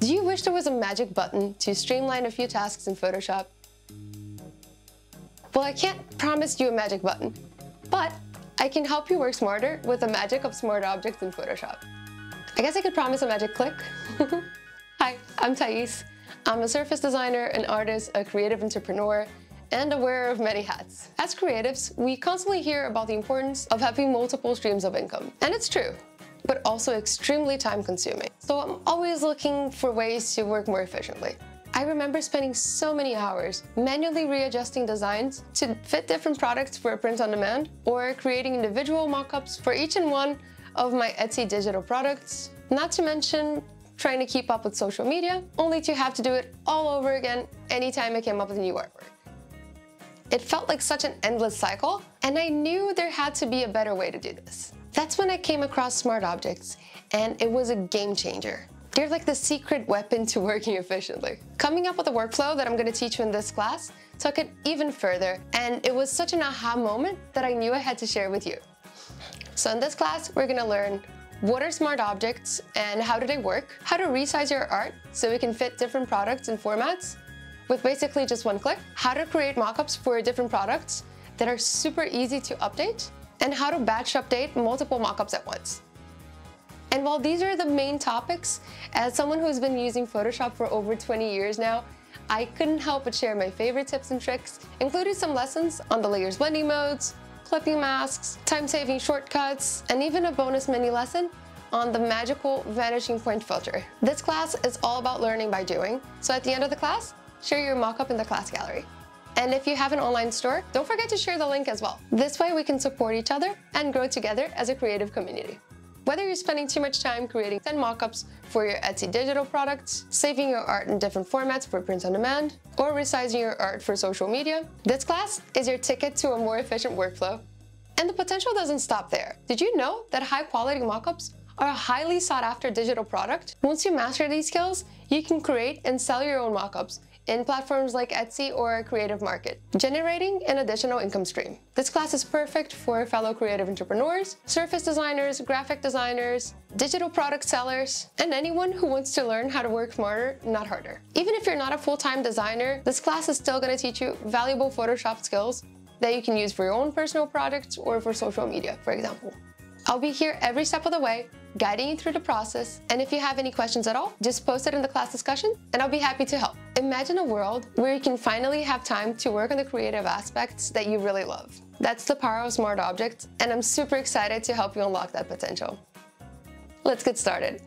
Do you wish there was a magic button to streamline a few tasks in Photoshop? Well, I can't promise you a magic button, but I can help you work smarter with the magic of smart objects in Photoshop. I guess I could promise a magic click. Hi, I'm Thais. I'm a surface designer, an artist, a creative entrepreneur, and a wearer of many hats. As creatives, we constantly hear about the importance of having multiple streams of income. And it's true, but also extremely time-consuming. So I'm always looking for ways to work more efficiently. I remember spending so many hours manually readjusting designs to fit different products for a print on demand, or creating individual mockups for each and one of my Etsy digital products, not to mention trying to keep up with social media, only to have to do it all over again anytime I came up with new artwork. It felt like such an endless cycle, and I knew there had to be a better way to do this. That's when I came across smart objects, and it was a game changer. They're like the secret weapon to working efficiently. Coming up with a workflow that I'm going to teach you in this class took it even further, and it was such an aha moment that I knew I had to share with you. So in this class, we're going to learn what are smart objects and how do they work, how to resize your art so it can fit different products and formats with basically just one click, how to create mockups for different products that are super easy to update, and how to batch update multiple mockups at once. And while these are the main topics, as someone who's been using Photoshop for over 20 years now, I couldn't help but share my favorite tips and tricks, including some lessons on the layers blending modes, clipping masks, time-saving shortcuts, and even a bonus mini lesson on the magical vanishing point filter. This class is all about learning by doing, so at the end of the class, share your mockup in the class gallery. And if you have an online store, don't forget to share the link as well. This way we can support each other and grow together as a creative community. Whether you're spending too much time creating 10 mockups for your Etsy digital products, saving your art in different formats for print on demand, or resizing your art for social media, this class is your ticket to a more efficient workflow. And the potential doesn't stop there. Did you know that high-quality mockups are a highly sought-after digital product? Once you master these skills, you can create and sell your own mockups in platforms like Etsy or a creative market, generating an additional income stream. This class is perfect for fellow creative entrepreneurs, surface designers, graphic designers, digital product sellers, and anyone who wants to learn how to work smarter, not harder. Even if you're not a full-time designer, this class is still going to teach you valuable Photoshop skills that you can use for your own personal projects or for social media, for example. I'll be here every step of the way, guiding you through the process, and if you have any questions at all, just post it in the class discussion, and I'll be happy to help. Imagine a world where you can finally have time to work on the creative aspects that you really love. That's the power of smart objects, and I'm super excited to help you unlock that potential. Let's get started.